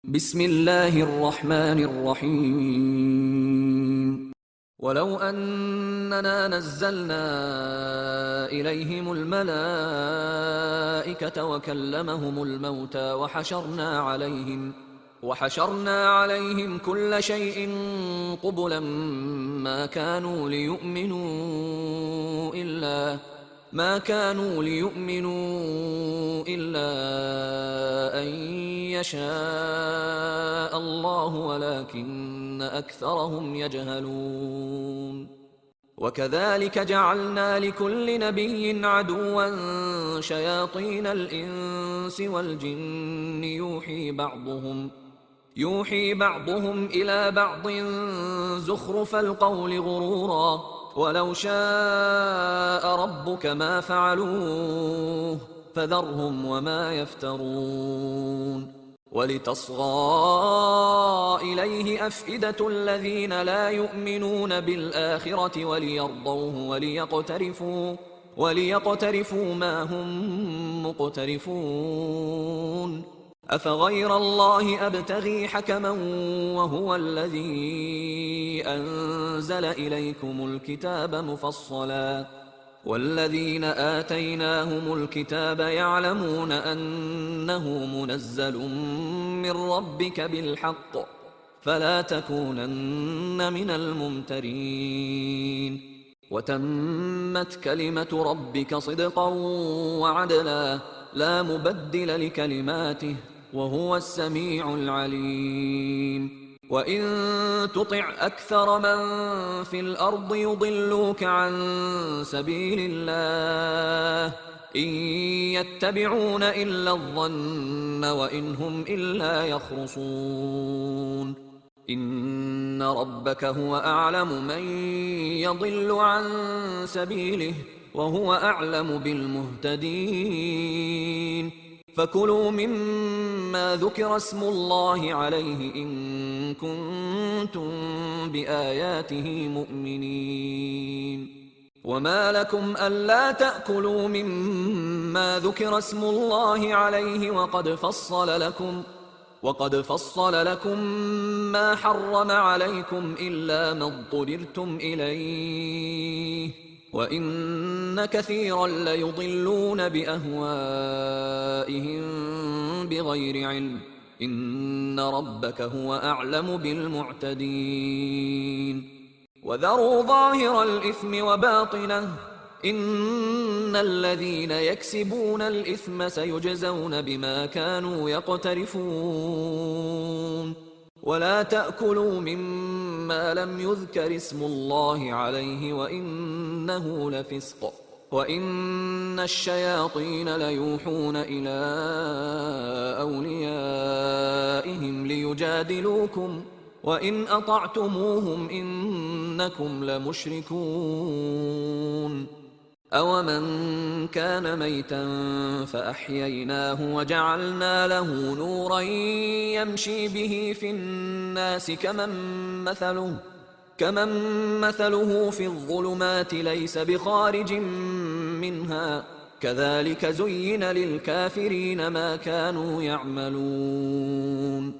بسم الله الرحمن الرحيم. ولو أننا نزلنا إليهم الملائكة وكلمهم الموتى وحشرنا عليهم كل شيء قبلا ما كانوا ليؤمنوا إلا أن يشاء الله ولكن أكثرهم يجهلون. وكذلك جعلنا لكل نبي عدوا شياطين الإنس والجن يوحي بعضهم إلى بعض زخرف القول غرورا ولو شاء ربك ما فعلوه فذرهم وما يفترون. ولتصغى إليه أفئدة الذين لا يؤمنون بالآخرة وليرضوه وليقترفوا ما هم مقترفون. أفغير الله أبتغي حكما وهو الذي أنزل إليكم الكتاب مفصلا والذين آتيناهم الكتاب يعلمون أنه منزل من ربك بالحق فلا تكونن من الممترين. وتمت كلمة ربك صدقا وعدلا لا مبدل لكلماته وهو السميع العليم. وإن تطع أكثر من في الأرض يضلوك عن سبيل الله إن يتبعون إلا الظن وإن هم إلا يخرصون. إن ربك هو أعلم من يضل عن سبيله وهو أعلم بالمهتدين. فكلوا مما ذكر اسم الله عليه إن كنتم بآياته مؤمنين. وما لكم ألا تأكلوا مما ذكر اسم الله عليه وقد فصل لكم ما حرم عليكم إلا ما اضطررتم إليه وإن كثيرا ليضلون بأهوائهم بغير علم. إن ربك هو أعلم بالمعتدين. وذروا ظاهر الإثم وباطنه إن الذين يكسبون الإثم سيجزون بما كانوا يقترفون. ولا تأكلوا مما لم يذكر اسم الله عليه وإنه لفسق وإن الشياطين ليوحون إلى أوليائهم ليجادلوكم وإن أطعتموهم إنكم لمشركون. أومن كان ميتا فأحييناه وجعلنا له نورا يمشي به في الناس كمن مثله في الظلمات ليس بخارج منها كذلك زين للكافرين ما كانوا يعملون.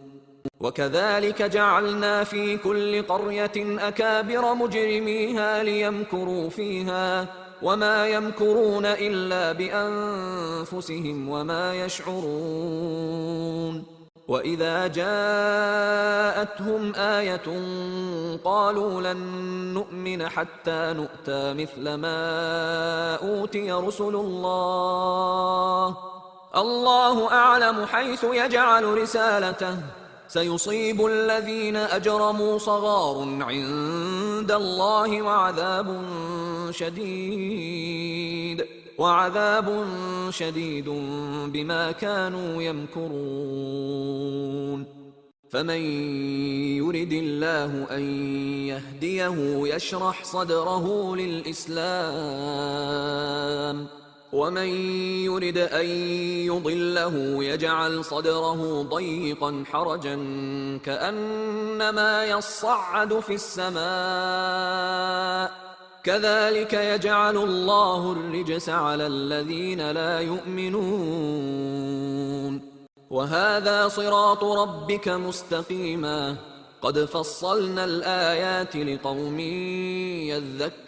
وكذلك جعلنا في كل قرية أكابر مجرميها ليمكروا فيها وما يمكرون إلا بأنفسهم وما يشعرون. وإذا جاءتهم آية قالوا لن نؤمن حتى نؤتى مثل ما أوتي رسل الله أعلم حيث يجعل رسالته سيصيب الذين أجرموا صغار عند الله وعذاب شديد بما كانوا يمكرون. فمن يرد الله أن يهديه يشرح صدره للإسلام ومن يرد أن يضله يجعل صدره ضيقا حرجا كأنما يصعد في السماء كذلك يجعل الله الرجس على الذين لا يؤمنون. وهذا صراط ربك مستقيما قد فصلنا الآيات لقوم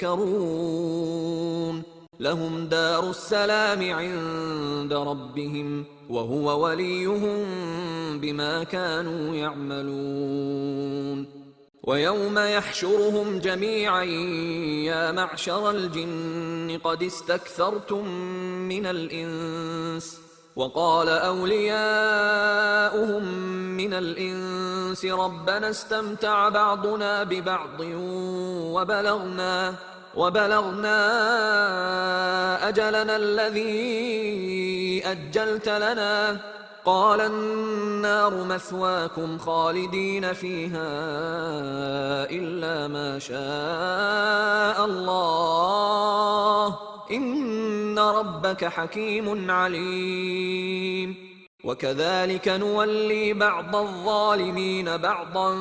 يذكرون لهم دار السلام عند ربهم وهو وليهم بما كانوا يعملون ويوم يحشرهم جميعا يا معشر الجن قد استكثرتم من الإنس وقال أولياؤهم من الإنس ربنا استمتع بعضنا ببعض وبلغنا أجلنا الذي أجلت لنا قال النار مثواكم خالدين فيها إلا ما شاء الله إن ربك حكيم عليم وكذلك نولي بعض الظالمين بعضا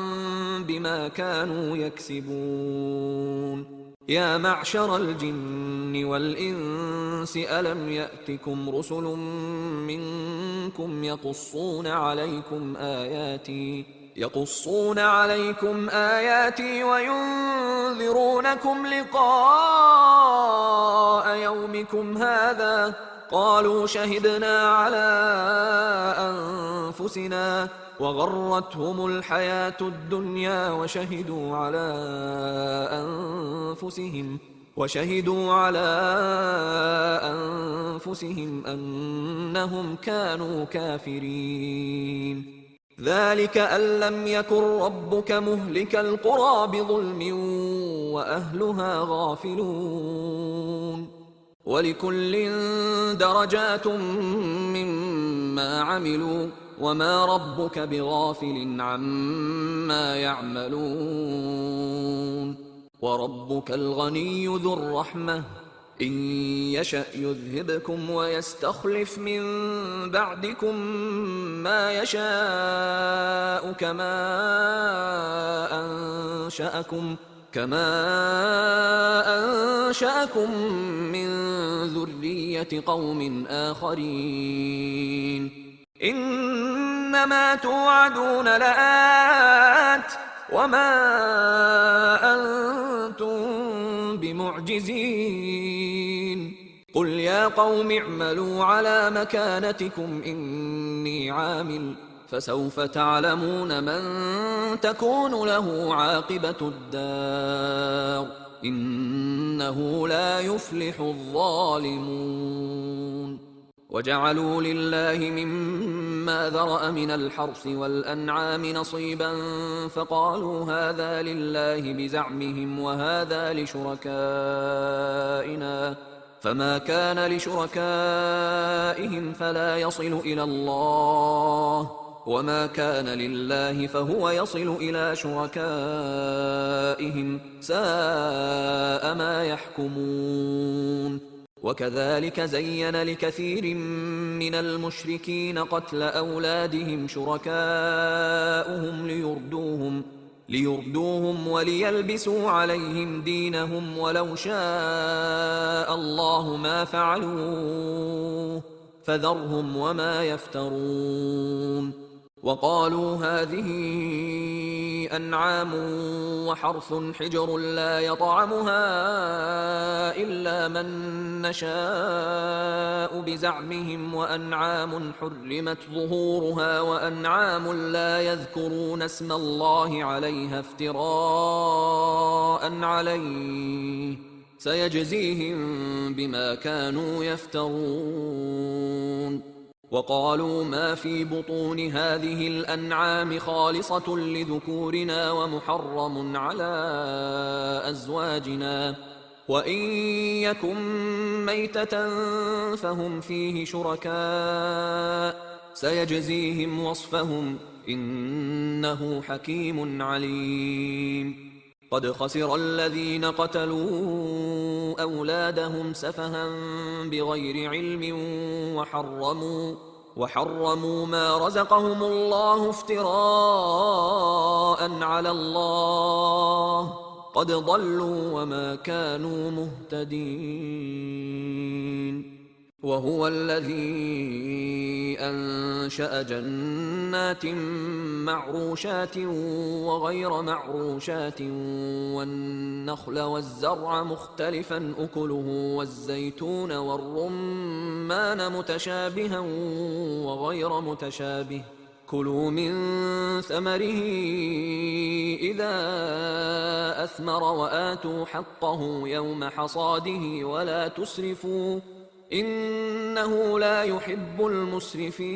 بما كانوا يكسبون يا معشر الجن والإنس ألم يأتكم رسل منكم يقصون عليكم آياتي وينذرونكم لقاء يومكم هذا قالوا شهدنا على أنفسنا وغرتهم الحياة الدنيا وشهدوا على أنفسهم أنهم كانوا كافرين ذلك أن لم يكن ربك مهلك القرى بظلم وأهلها غافلون ولكل درجات مما عملوا وما ربك بغافل عما يعملون وربك الغني ذو الرحمة إن يشأ يذهبكم ويستخلف من بعدكم ما يشاء كما أنشأكم من ذرية قوم آخرين إنما توعدون لآت وما أنتم بمعجزين قل يا قوم اعملوا على مكانتكم إني عامل فسوف تعلمون من تكون له عاقبة الدار إنه لا يفلح الظالمون وجعلوا لله مما ذرأ من الحرث والأنعام نصيبا فقالوا هذا لله بزعمهم وهذا لشركائنا فما كان لشركائهم فلا يصل إلى الله وما كان لله فهو يصل إلى شركائهم ساء ما يحكمون وكذلك زين لكثير من المشركين قتل أولادهم شركاؤهم ليردوهم وليلبسوا عليهم دينهم ولو شاء الله ما فعلوه فذرهم وما يفترون وقالوا هذه أنعام وحرث حجر لا يطعمها إلا من نشاء بزعمهم وأنعام حرمت ظهورها وأنعام لا يذكرون اسم الله عليها افتراء عليه سيجزيهم بما كانوا يفترون وقالوا ما في بطون هذه الأنعام خالصة لذكورنا ومحرم على أزواجنا وإن يكن ميتة فهم فيه شركاء سيجزيهم وصفهم إنه حكيم عليم قد خسر الذين قتلوا أولادهم سفها بغير علم وحرموا ما رزقهم الله افتراء على الله قد ضلوا وما كانوا مهتدين وهو الذي أنشأ جنات معروشات وغير معروشات والنخل والزرع مختلفا أكله والزيتون والرمان متشابها وغير متشابه كلوا من ثمره إذا أثمر وآتوا حقه يوم حصاده ولا تسرفوا إنه لا يحب المسرفين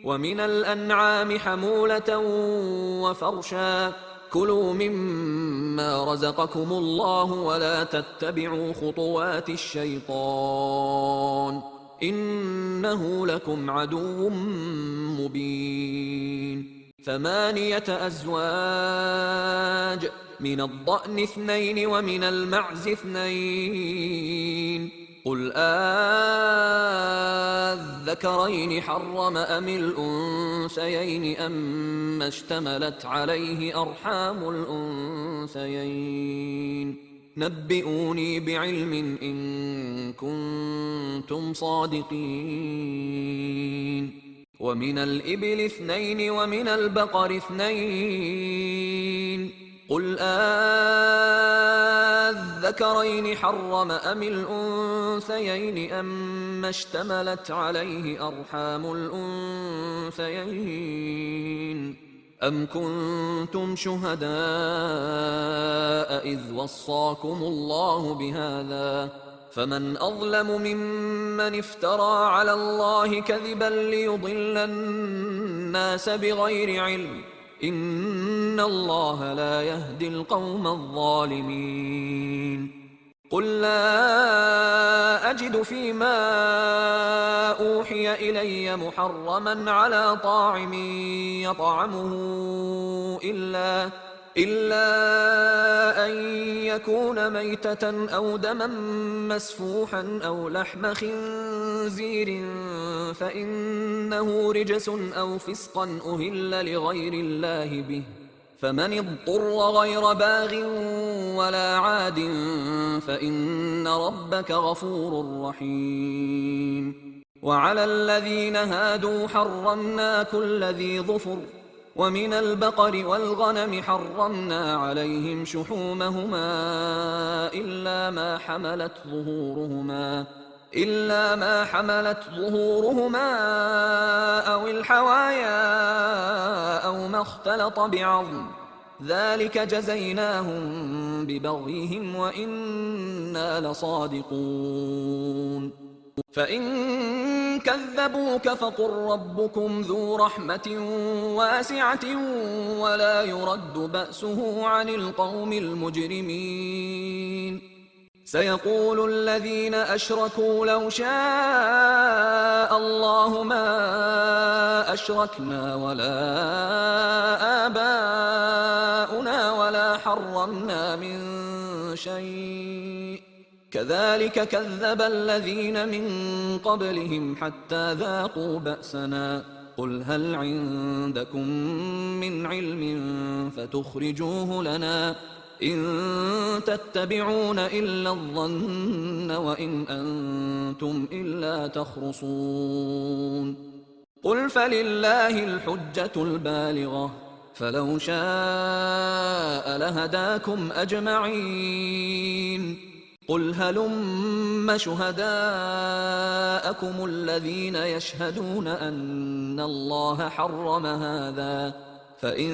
ومن الأنعام حمولة وفرشا كلوا مما رزقكم الله ولا تتبعوا خطوات الشيطان إنه لكم عدو مبين 8 أزواج من الضأن 2 ومن المعز 2 قل آذكرين حرم أم الأنثيين أما اشتملت عليه أرحام الأنثيين نبئوني بعلم إن كنتم صادقين ومن الإبل 2 ومن البقر 2 قل آذكرين حرم أم الأنثيين أما اشتملت عليه أرحام الأنثيين أم كنتم شهداء إذ وصاكم الله بهذا فمن أظلم ممن افترى على الله كذبا ليضل الناس بغير علم إن الله لا يهدي القوم الظالمين قل لا أجد فيما أوحي إلي محرما على طاعم يطعمه إلا أن يكون ميتة أو دما مسفوحا أو لحم خنزير فإنه رجس أو فسقا أهل لغير الله به فمن اضطر غير باغ ولا عاد فإن ربك غفور رحيم وعلى الذين هادوا حرمنا كل ذي ظفر ومن البقر والغنم حرمنا عليهم شحومهما إلا ما حملت ظهورهما أو الحوايا أو ما اختلط بعظم ذلك جزيناهم ببغيهم وإنا لصادقون فإن كذبوك فقل ربكم ذو رحمة واسعة ولا يرد بأسه عن القوم المجرمين سيقول الذين أشركوا لو شاء الله ما أشركنا ولا آباؤنا ولا حرمنا من شيء كذلك كذب الذين من قبلهم حتى ذاقوا بأسنا قل هل عندكم من علم فتخرجوه لنا إن تتبعون إلا الظن وإن أنتم إلا تخرصون قل فلله الحجة البالغة فلو شاء لهداكم أجمعين قل هلم شهداءكم الذين يشهدون أن الله حرم هذا فإن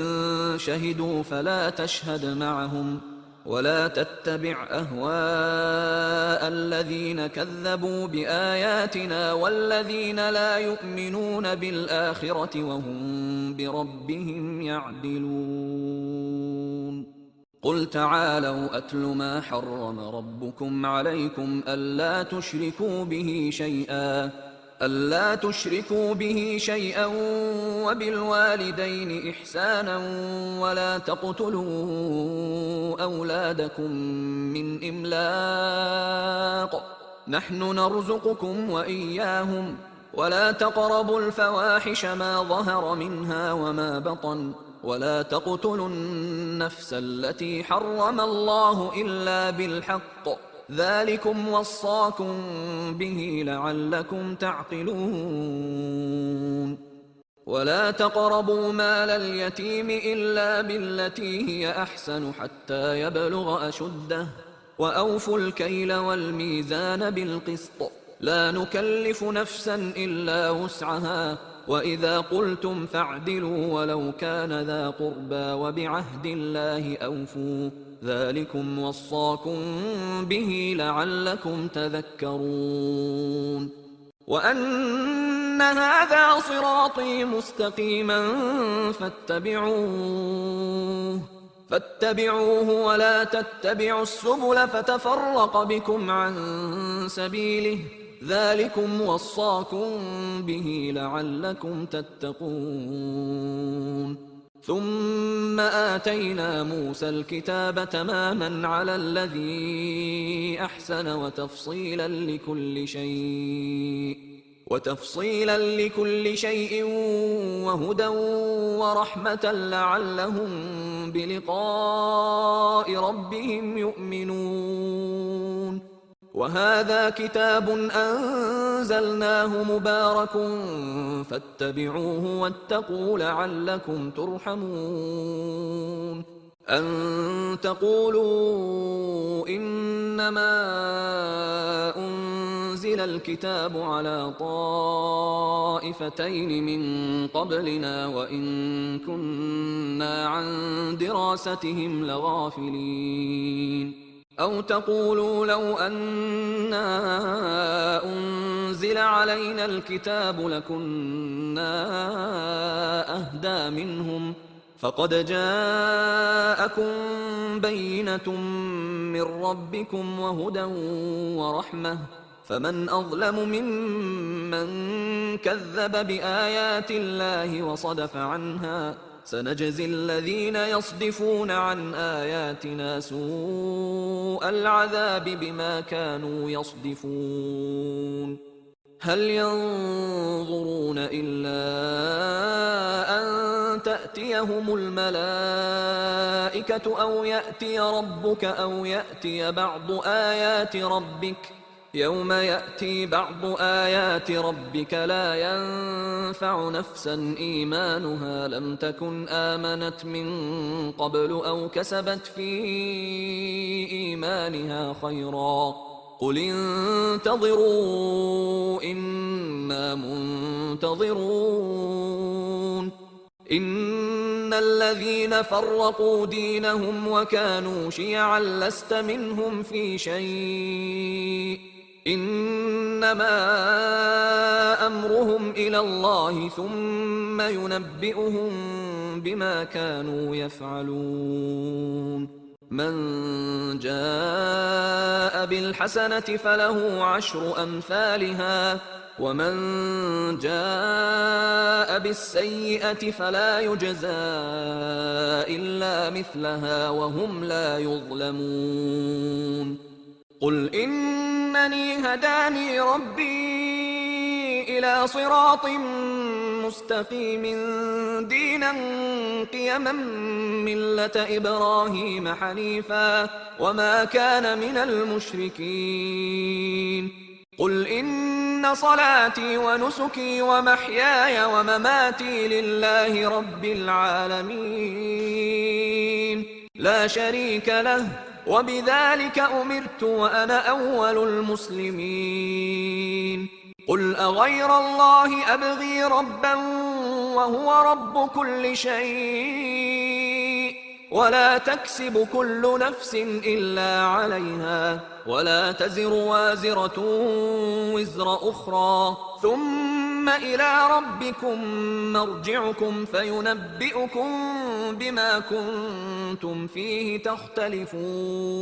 شهدوا فلا تشهد معهم ولا تتبع أهواء الذين كذبوا بآياتنا والذين لا يؤمنون بالآخرة وهم بربهم يعدلون قل تعالوا أتل ما حرم ربكم عليكم ألا تشركوا به شيئا وبالوالدين إحسانا ولا تقتلوا أولادكم من إملاق نحن نرزقكم وإياهم ولا تقربوا الفواحش ما ظهر منها وما بطن ولا تقتلوا النفس التي حرم الله إلا بالحق ذلكم وصاكم به لعلكم تعقلون ولا تقربوا مال اليتيم إلا بالتي هي أحسن حتى يبلغ أشده وأوفوا الكيل والميزان بالقسط لا نكلف نفسا إلا وسعها وإذا قلتم فاعدلوا ولو كان ذا قربى وبعهد الله أوفوا ذلكم وصاكم به لعلكم تذكرون وأن هذا صراطي مستقيما فاتبعوه ولا تتبعوا السبل فتفرق بكم عن سبيله ذلكم وصاكم به لعلكم تتقون ثم آتينا موسى الكتاب تماما على الذي أحسن وتفصيلا لكل شيء وهدى ورحمة لعلهم بلقاء ربهم يؤمنون وهذا كتاب أنزلناه مبارك فاتبعوه واتقوا لعلكم ترحمون أن تقولوا إنما أنزل الكتاب على طائفتين من قبلنا وإن كنا عن دراستهم لغافلين أو تقولوا لو أنا أنزل علينا الكتاب لكنا أهدى منهم فقد جاءكم بينة من ربكم وهدى ورحمة فمن أظلم ممن كذب بآيات الله وصدف عنها سنجزي الذين يصدفون عن آياتنا سوء العذاب بما كانوا يصدفون هل ينظرون إلا أن تأتيهم الملائكة أو يأتي ربك أو يأتي بعض آيات ربك يوم يأتي بعض آيات ربك لا ينفع نفسا إيمانها لم تكن آمنت من قبل أو كسبت في إيمانها خيرا قل انتظروا إنا منتظرون إن الذين فرقوا دينهم وكانوا شيعا لست منهم في شيء إنما أمرهم إلى الله ثم ينبئهم بما كانوا يفعلون من جاء بالحسنة فله عشر أمثالها ومن جاء بالسيئة فلا يجزى إلا مثلها وهم لا يظلمون قل إنني هداني ربي إلى صراط مستقيم دينا قيما ملة إبراهيم حنيفا وما كان من المشركين قل إن صلاتي ونسكي ومحياي ومماتي لله رب العالمين لا شريك له وبذلك أمرت وأنا أول المسلمين قل أغير الله أبغي ربا وهو رب كل شيء ولا تكسب كل نفس إلا عليها ولا تزر وازرة وزر أخرى ثم إلى ربكم مرجعكم فينبئكم بما كنتم فيه تختلفون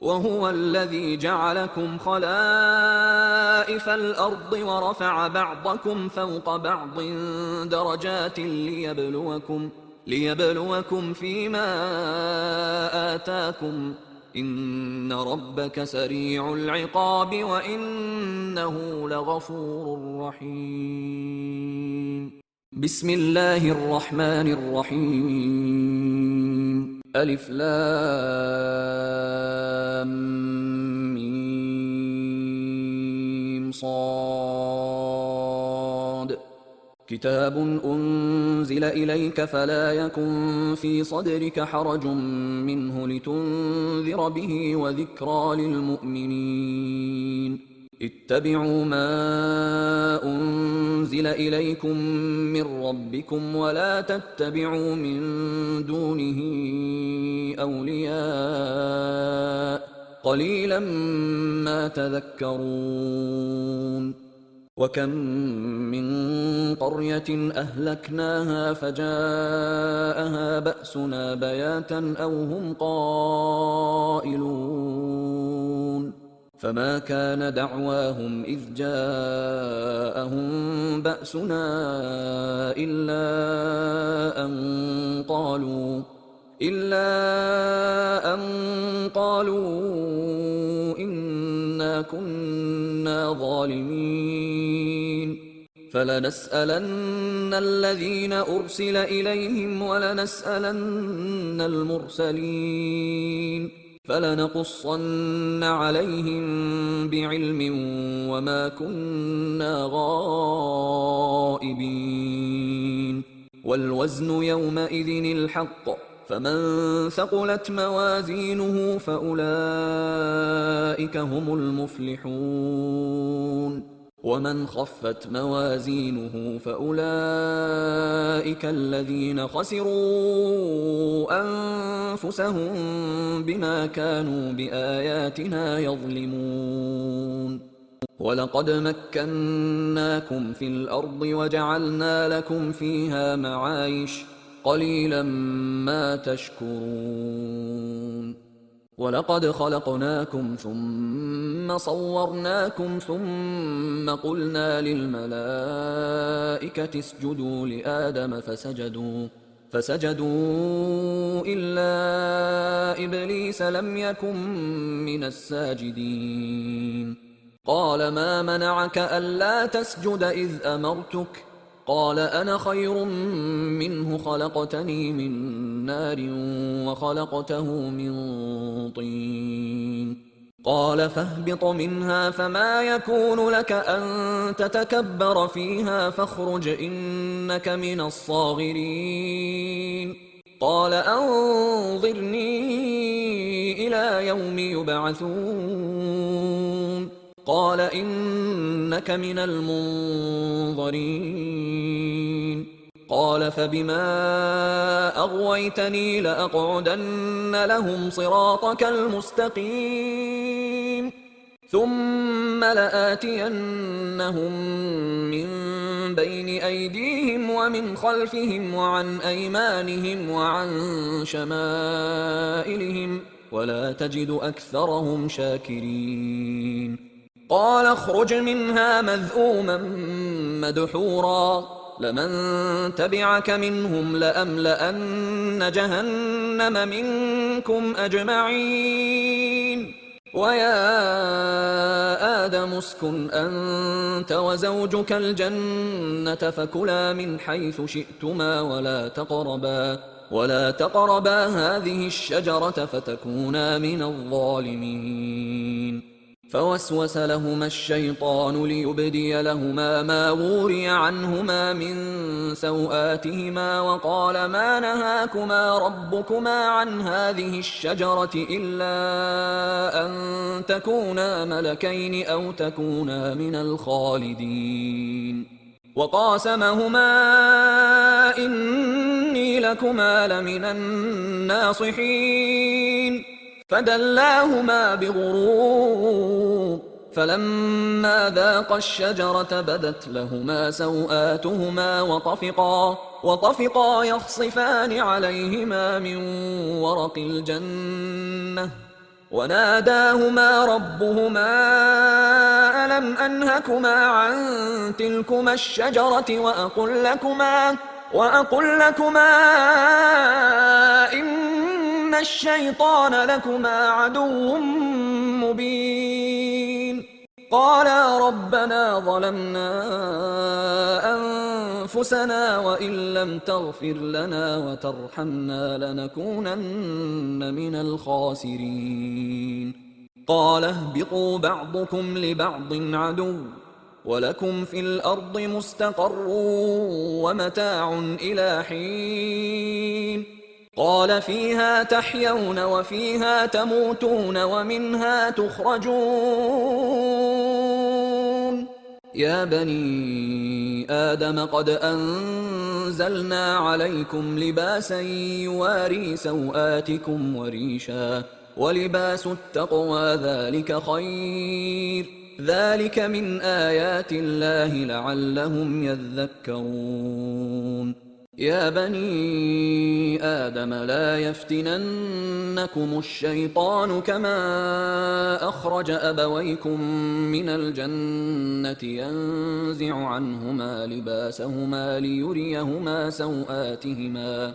وهو الذي جعلكم خلائف الأرض ورفع بعضكم فوق بعض درجات ليبلوكم فيما آتاكم إن ربك سريع العقاب وإنه لغفور رحيم بسم الله الرحمن الرحيم ألف لام ميم صاد كتاب أنزل إليك فلا يكن في صدرك حرج منه لتنذر به وذكرى للمؤمنين اتبعوا ما أنزل إليكم من ربكم ولا تتبعوا من دونه أولياء قليلا ما تذكرون وكم من قرية أهلكناها فجاءها بأسنا بياتا أو هم قائلون فما كان دعواهم إذ جاءهم بأسنا إلا أن قالوا إنا كنا ظالمين فلنسألن الذين أرسل إليهم ولنسألن المرسلين فلنقصن عليهم بعلم وما كنا غائبين والوزن يومئذ الحق فمن ثقلت موازينه فأولئك هم المفلحون ومن خفت موازينه فأولئك الذين خسروا أنفسهم بما كانوا بآياتنا يظلمون ولقد مكناكم في الأرض وجعلنا لكم فيها معايش قليلا ما تشكرون ولقد خلقناكم ثم صورناكم ثم قلنا للملائكة اسجدوا لآدم فسجدوا إلا إبليس لم يكن من الساجدين قال ما منعك ألا تسجد إذ أمرتك قال أنا خير منه خلقتني من نار وخلقته من طين قال فاهبط منها فما يكون لك أن تتكبر فيها فاخرج إنك من الصاغرين قال أنظرني إلى يوم يبعثون قال إنك من المنظرين قال فبما أغويتني لأقعدن لهم صراطك المستقيم ثم لآتينهم من بين أيديهم ومن خلفهم وعن أيمانهم وعن شمائلهم ولا تجد أكثرهم شاكرين قال اخرج منها مذءوما مدحورا لمن تبعك منهم لأملأن جهنم منكم أجمعين ويا آدم اسكن أنت وزوجك الجنة فكلا من حيث شئتما ولا تقربا هذه الشجرة فتكونا من الظالمين فوسوس لهما الشيطان ليبدي لهما ما وري عنهما من سوآتهما وقال ما نهاكما ربكما عن هذه الشجرة إلا أن تكونا ملكين أو تكونا من الخالدين وقاسمهما إني لكما لمن الناصحين فدلاهما بغرور فلما ذاقا الشجرة بدت لهما سوآتهما وطفقا يخصفان عليهما من ورق الجنة وناداهما ربهما ألم أنهكما عن تلكما الشجرة وأقل لكما إن الشيطان لكما عدو مبين قالا ربنا ظلمنا أنفسنا وإن لم تغفر لنا وترحمنا لنكونن من الخاسرين. قال اهبطوا بعضكم لبعض عدو ولكم في الأرض مستقر ومتاع إلى حين. قال فيها تحيون وفيها تموتون ومنها تخرجون. يا بني آدم قد أنزلنا عليكم لباسا يواري سوآتكم وريشا ولباس التقوى ذلك خير. ذلك من آيات الله لعلهم يذكرون. يا بني آدم لا يفتننكم الشيطان كما أخرج أبويكم من الجنة ينزع عنهما لباسهما ليريهما سوآتهما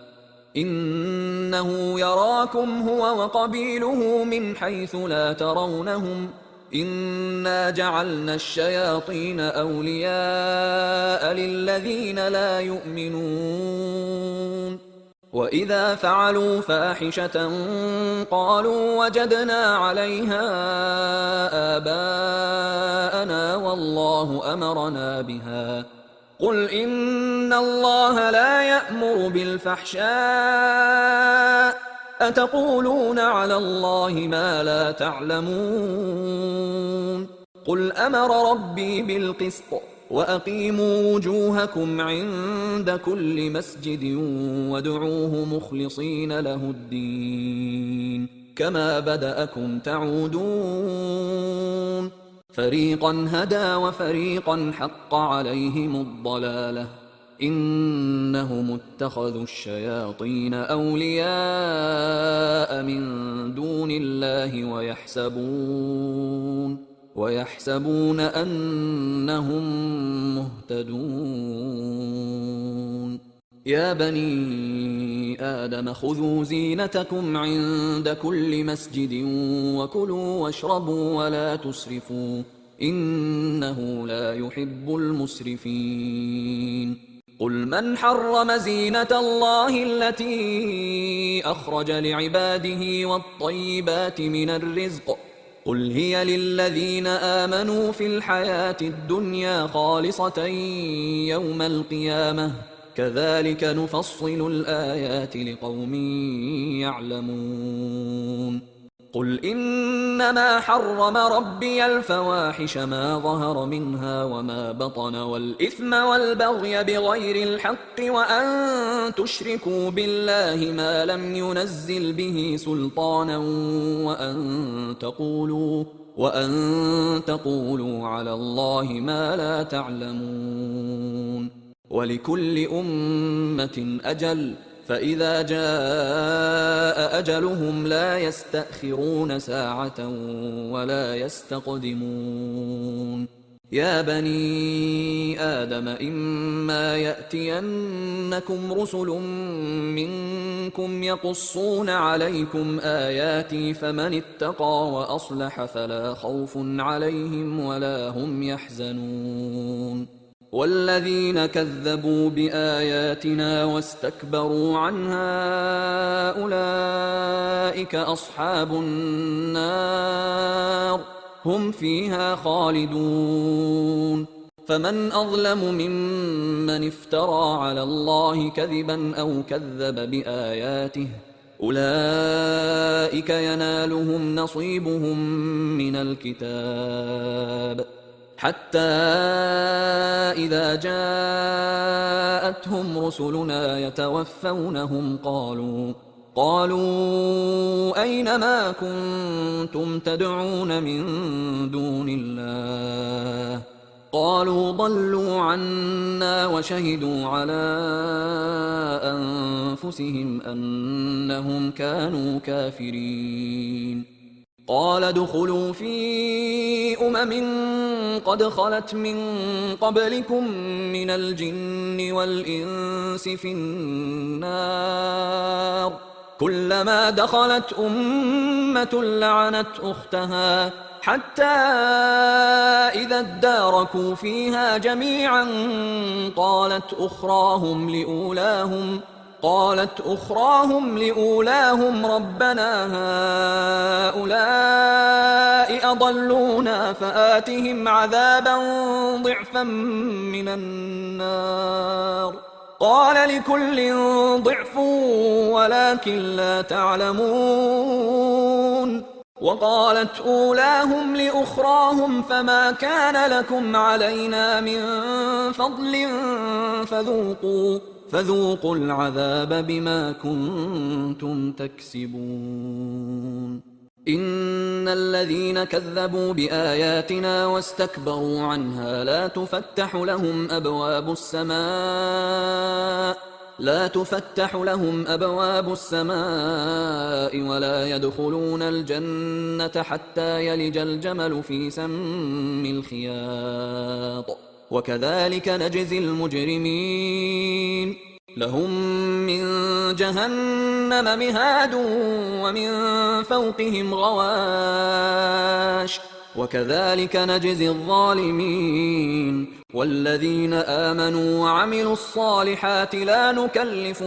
إنه يراكم هو وقبيله من حيث لا ترونهم إنا جعلنا الشياطين أولياء للذين لا يؤمنون. وإذا فعلوا فاحشة قالوا وجدنا عليها آباءنا والله أمرنا بها. قل إن الله لا يأمر بالفحشاء أتقولون على الله ما لا تعلمون. قل أمر ربي بالقسط وأقيموا وجوهكم عند كل مسجد وادعوه مخلصين له الدين كما بدأكم تعودون. فريقا هدى وفريقا حق عليهم الضلالة إنهم اتخذوا الشياطين أولياء من دون الله ويحسبون أنهم مهتدون. يا بني آدم خذوا زينتكم عند كل مسجد وكلوا واشربوا ولا تسرفوا إنه لا يحب المسرفين. قل من حرم زينة الله التي أخرج لعباده والطيبات من الرزق قل هي للذين آمنوا في الحياة الدنيا خالصة يوم القيامة كذلك نفصل الآيات لقوم يعلمون. قل إنما حرم ربي الفواحش ما ظهر منها وما بطن والإثم والبغي بغير الحق وأن تشركوا بالله ما لم ينزل به سلطانا وأن تقولوا على الله ما لا تعلمون. ولكل أمة أجل فإذا جاء أجلهم لا يستأخرون ساعة ولا يستقدمون. يا بني آدم إما يأتينكم رسل منكم يقصون عليكم آياتي فمن اتقى وأصلح فلا خوف عليهم ولا هم يحزنون. والذين كذبوا بآياتنا واستكبروا عنها أولئك أصحاب النار هم فيها خالدون. فمن أظلم ممن افترى على الله كذبا أو كذب بآياته أولئك ينالهم نصيبهم من الكتاب حتى إذا جاءتهم رسلنا يتوفونهم قالوا أين ما كنتم تدعون من دون الله قالوا ضلوا عنا وشهدوا على أنفسهم أنهم كانوا كافرين. قال ادخلوا في قد خلت من قبلكم من الجن والإنس في النار كلما دخلت أمة لعنت أختها حتى إذا اداركوا فيها جميعا قالت أخراهم لأولاهم ربنا هؤلاء أضلونا فآتهم عذابا ضعفا من النار قال لكل ضعف ولكن لا تعلمون وقالت أولاهم لأخراهم فما كان لكم علينا من فضل فذوقوا العذاب بما كنتم تكسبون إن الذين كذبوا بآياتنا واستكبروا عنها لا تفتح لهم أبواب السماء ولا يدخلون الجنة حتى يلج الجمل في سم الخياط وكذلك نجزي المجرمين لهم من جهنم مهاد ومن فوقهم غواش وكذلك نجزي الظالمين والذين آمنوا وعملوا الصالحات لا نكلف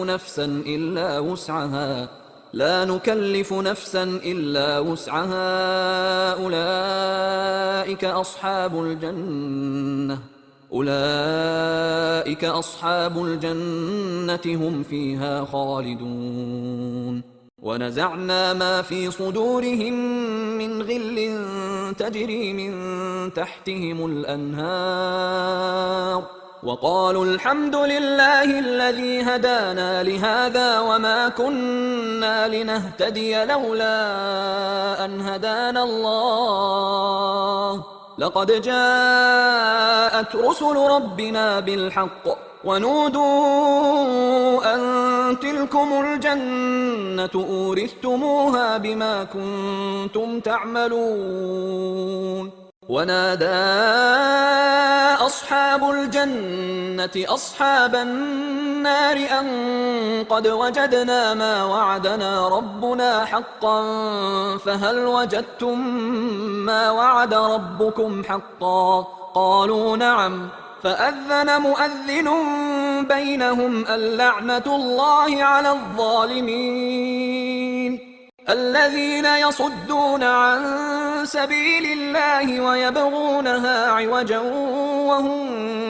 نفسا إلا وسعها أولئك أصحاب الجنة هم فيها خالدون ونزعنا ما في صدورهم من غل تجري من تحتهم الأنهار وقالوا الحمد لله الذي هدانا لهذا وما كنا لنهتدي لولا أن هدانا الله لقد جاءت رسل ربنا بالحق ونودوا أن تلكم الجنة أورثتموها بما كنتم تعملون ونادى أصحاب الجنة أصحاب النار أن قد وجدنا ما وعدنا ربنا حقا فهل وجدتم ما وعد ربكم حقا قالوا نعم فأذن مؤذن بينهم اللعنة الله على الظالمين الذين يصدون عن سبيل الله ويبغونها عوجا وهم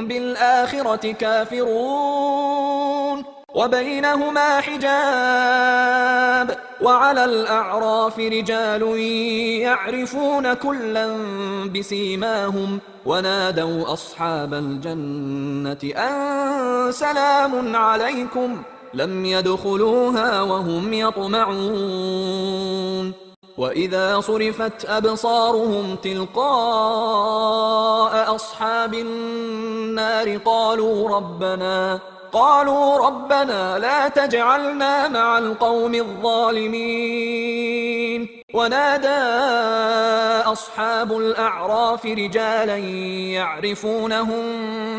بالآخرة كافرون وبينهما حجاب وعلى الأعراف رجال يعرفون كلا بسيماهم ونادوا أصحاب الجنة أن سلام عليكم لم يدخلوها وهم يطمعون وإذا صرفت أبصارهم تلقاء أصحاب النار قالوا ربنا لا تجعلنا مع القوم الظالمين ونادى أصحاب الأعراف رجالا يعرفونهم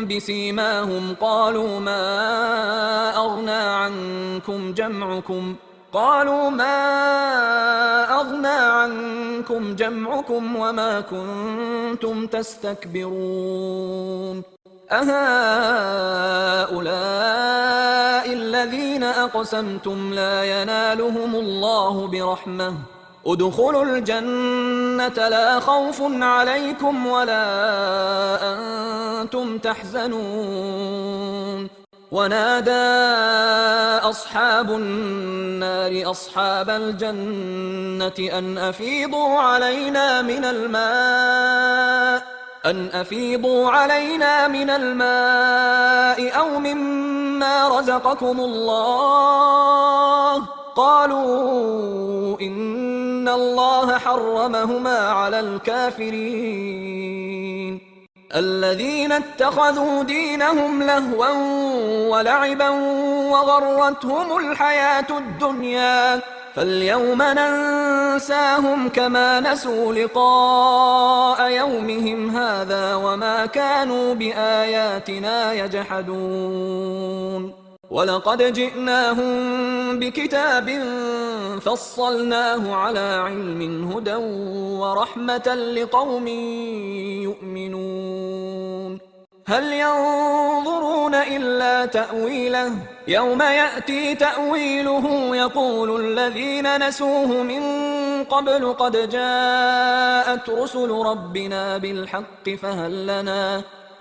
بسيماهم قالوا ما أغنى عنكم جمعكم وما كنتم تستكبرون أهؤلاء الذين أقسمتم لا ينالهم الله برحمة ادخلوا الجنة لا خوف عليكم ولا أنتم تحزنون ونادى أصحاب النار أصحاب الجنة أن أفيضوا علينا من الماء أو مما رزقكم الله قالوا إن الله حرمهما على الكافرين الذين اتخذوا دينهم لهوا ولعبا وغرتهم الحياة الدنيا فاليوم ننساهم كما نسوا لقاء يومهم هذا وما كانوا بآياتنا يجحدون ولقد جئناهم بكتاب فصلناه على علم هدى ورحمة لقوم يؤمنون هل ينظرون إلا تأويله يوم يأتي تأويله يقول الذين نسوه من قبل قد جاءت رسل ربنا بالحق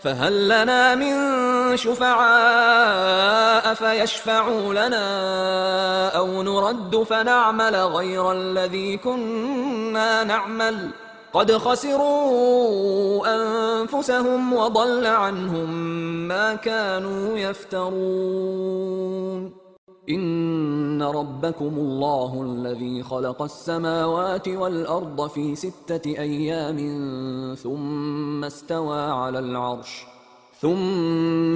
فهل لنا من شفعاء فيشفعوا لنا أو نرد فنعمل غير الذي كنا نعمل قد خسروا أنفسهم وضل عنهم ما كانوا يفترون إن ربكم الله الذي خلق السماوات والأرض في 6 أيام ثم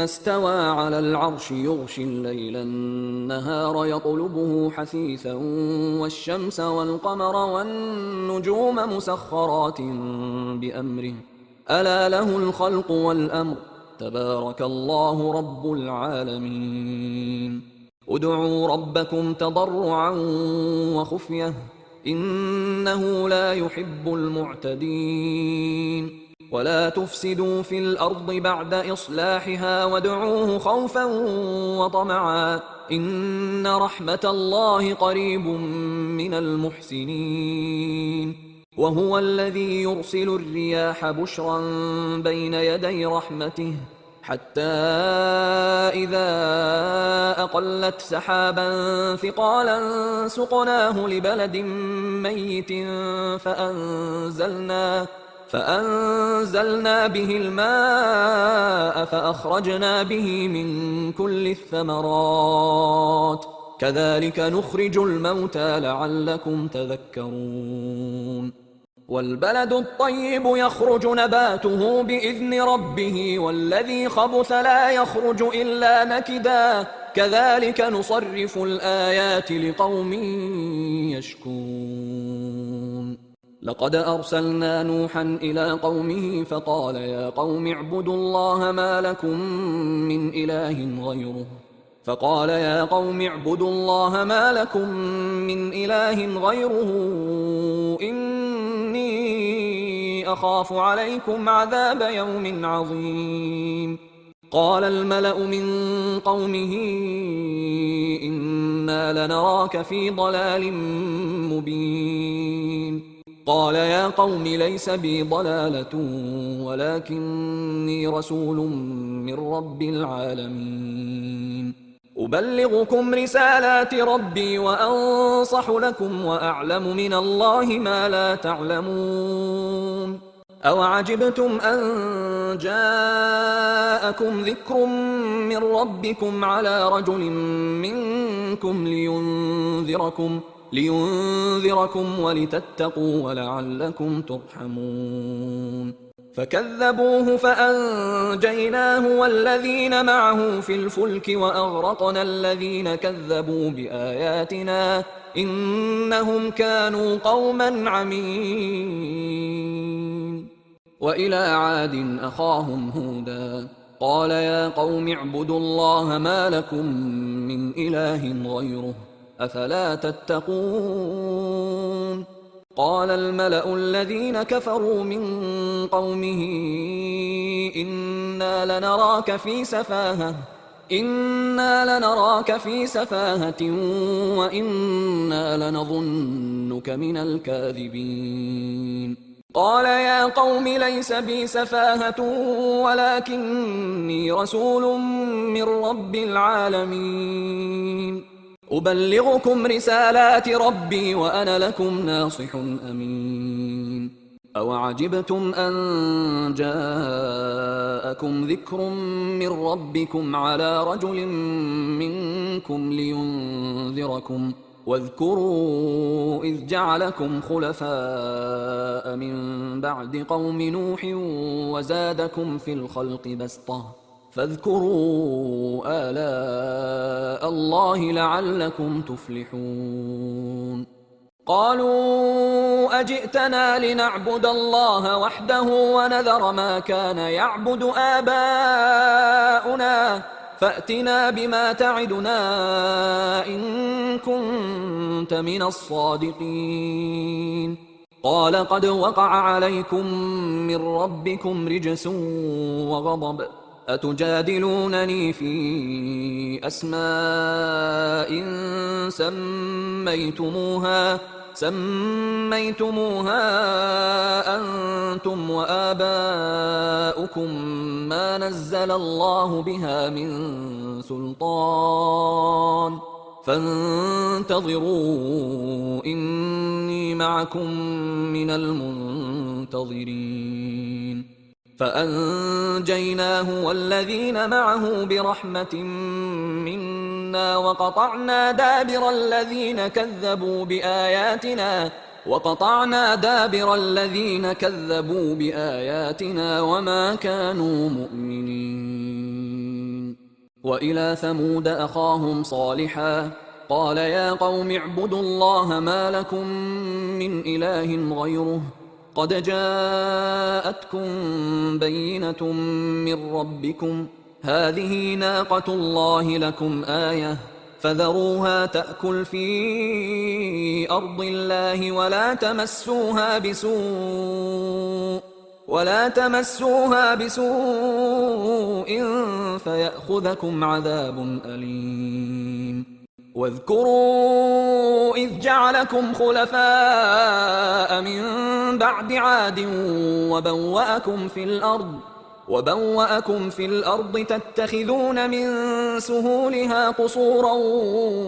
استوى على العرش يغشي الليل النهار يطلبه حثيثا والشمس والقمر والنجوم مسخرات بأمره ألا له الخلق والأمر تبارك الله رب العالمين ادعوا ربكم تضرعا وخفية إنه لا يحب المعتدين ولا تفسدوا في الأرض بعد إصلاحها وادعوه خوفا وطمعا إن رحمة الله قريب من المحسنين وهو الذي يرسل الرياح بشرا بين يدي رحمته حتى إذا أقلت سحابا ثقالا سقناه لبلد ميت فأنزلنا به الماء فأخرجنا به من كل الثمرات كذلك نخرج الموتى لعلكم تذكرون والبلد الطيب يخرج نباته بإذن ربه والذي خبث لا يخرج إلا نكدا كذلك نصرف الآيات لقوم يشكرون لقد أرسلنا نوحا إلى قومه فقال يا قوم اعبدوا الله ما لكم من إله غيره إني أخاف عليكم عذاب يوم عظيم قال الملأ من قومه إنا لنراك في ضلال مبين قال يا قوم ليس بي ضلالة ولكني رسول من رب العالمين أبلغكم رسالات ربي وأنصح لكم وأعلم من الله ما لا تعلمون أوعجبتم أن جاءكم ذكر من ربكم على رجل منكم لينذركم ولتتقوا ولعلكم ترحمون فكذبوه فأنجيناه والذين معه في الفلك وأغرقنا الذين كذبوا بآياتنا إنهم كانوا قوما عمين وإلى عاد أخاهم هودا قال يا قوم اعبدوا الله ما لكم من إله غيره أفلا تتقون قال الملأ الذين كفروا من قومه إنا لنراك في سفاهة وإنا لنظنك من الكاذبين قال يا قوم ليس بي سفاهة ولكني رسول من رب العالمين أبلغكم رسالات ربي وأنا لكم ناصح أمين أوعجبتم أن جاءكم ذكر من ربكم على رجل منكم لينذركم واذكروا إذ جعلكم خلفاء من بعد قوم نوح وزادكم في الخلق بسطة فاذكروا آلاء الله لعلكم تفلحون قالوا أجئتنا لنعبد الله وحده ونذر ما كان يعبد آباؤنا فأتنا بما تعدنا إن كنت من الصادقين. قال قد وقع عليكم من ربكم رجس وغضب، أتجادلونني في أسماء سميتموها أنتم وآباؤكم ما نزل الله بها من سلطان، فانتظروا إني معكم من المنتظرين. فأنجيناه والذين معه برحمة منا وقطعنا دابر الذين كذبوا بآياتنا وما كانوا مؤمنين. وإلى ثمود أخاهم صالحا قال يا قوم اعبدوا الله ما لكم من إله غيره قد جاءتكم بينة من ربكم هذه ناقة الله لكم آية فذروها تأكل في أرض الله ولا تمسوها بسوء فيأخذكم عذاب أليم. واذكروا إذ جعلكم خلفاء من بعد عاد وبوأكم في الأرض تتخذون من سهولها قصورا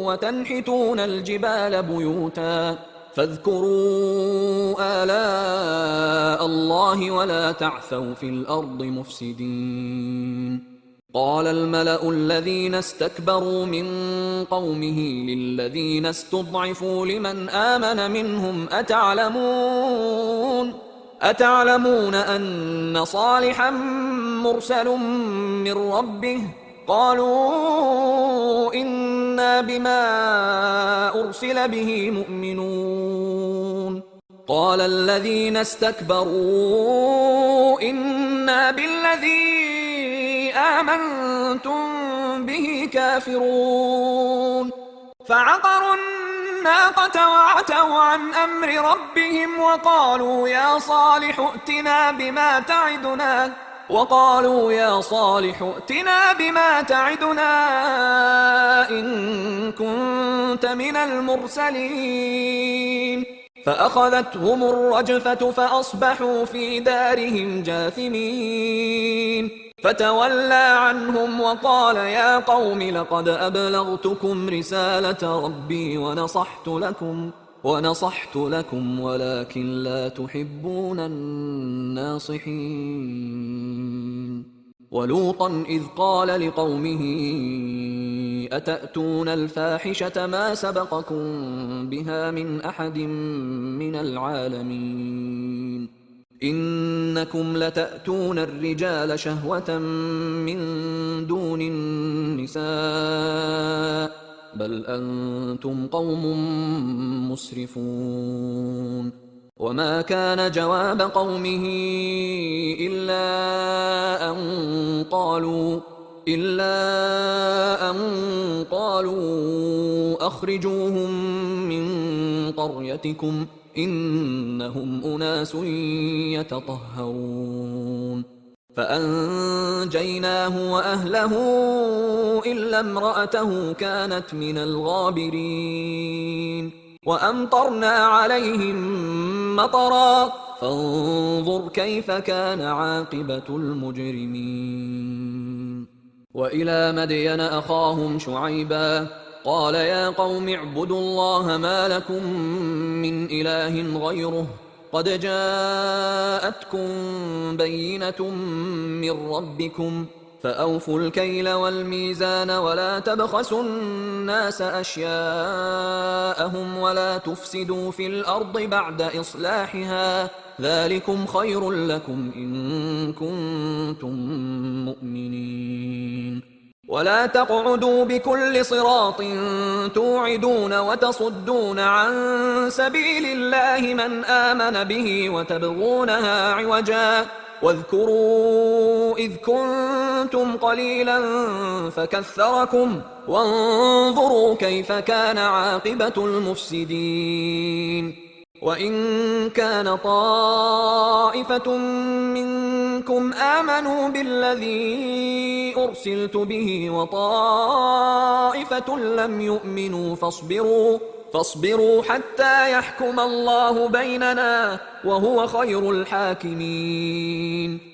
وتنحتون الجبال بيوتا فاذكروا آلاء الله ولا تعثوا في الأرض مفسدين. قال الملأ الذين استكبروا من قومه للذين استضعفوا لمن آمن منهم أتعلمون أن صالحا مرسل من ربه قالوا إنا بما أرسل به مؤمنون. قال الذين استكبروا إنا بالذي آمنتم به كافرون. فعقروا الناقة وعتوا عن أمر ربهم وقالوا يا صالح ائتنا بما تعدنا إن كنت من المرسلين. فأخذتهم الرجفة فأصبحوا في دارهم جاثمين. فتولى عنهم وقال يا قوم لقد أبلغتكم رسالة ربي ونصحت لكم ولكن لا تحبون الناصحين. ولوطا إذ قال لقومه أتأتون الفاحشة ما سبقكم بها من أحد من العالمين إنكم لتأتون الرجال شهوة من دون النساء بل أنتم قوم مسرفون. وما كان جواب قومه إلا أن قالوا أخرجوهم من قريتكم إنهم أناس يتطهرون. فأنجيناه وأهله إلا امرأته كانت من الغابرين. وأمطرنا عليهم مطرا فانظر كيف كان عاقبة المجرمين. وإلى مدين أخاهم شعيبا قال يا قوم اعبدوا الله ما لكم من إله غيره قد جاءتكم بينة من ربكم فأوفوا الكيل والميزان ولا تبخسوا الناس أشياءهم ولا تفسدوا في الأرض بعد إصلاحها ذلكم خير لكم إن كنتم مؤمنين. ولا تقعدوا بكل صراط توعدون وتصدون عن سبيل الله من آمن به واذكروا إذ كنتم قليلا فكثركم وانظروا كيف كان عاقبة المفسدين. وإن كان طائفة منكم آمنوا بالذي أرسلت به وطائفة لم يؤمنوا فاصبروا حتى يحكم الله بيننا وهو خير الحاكمين.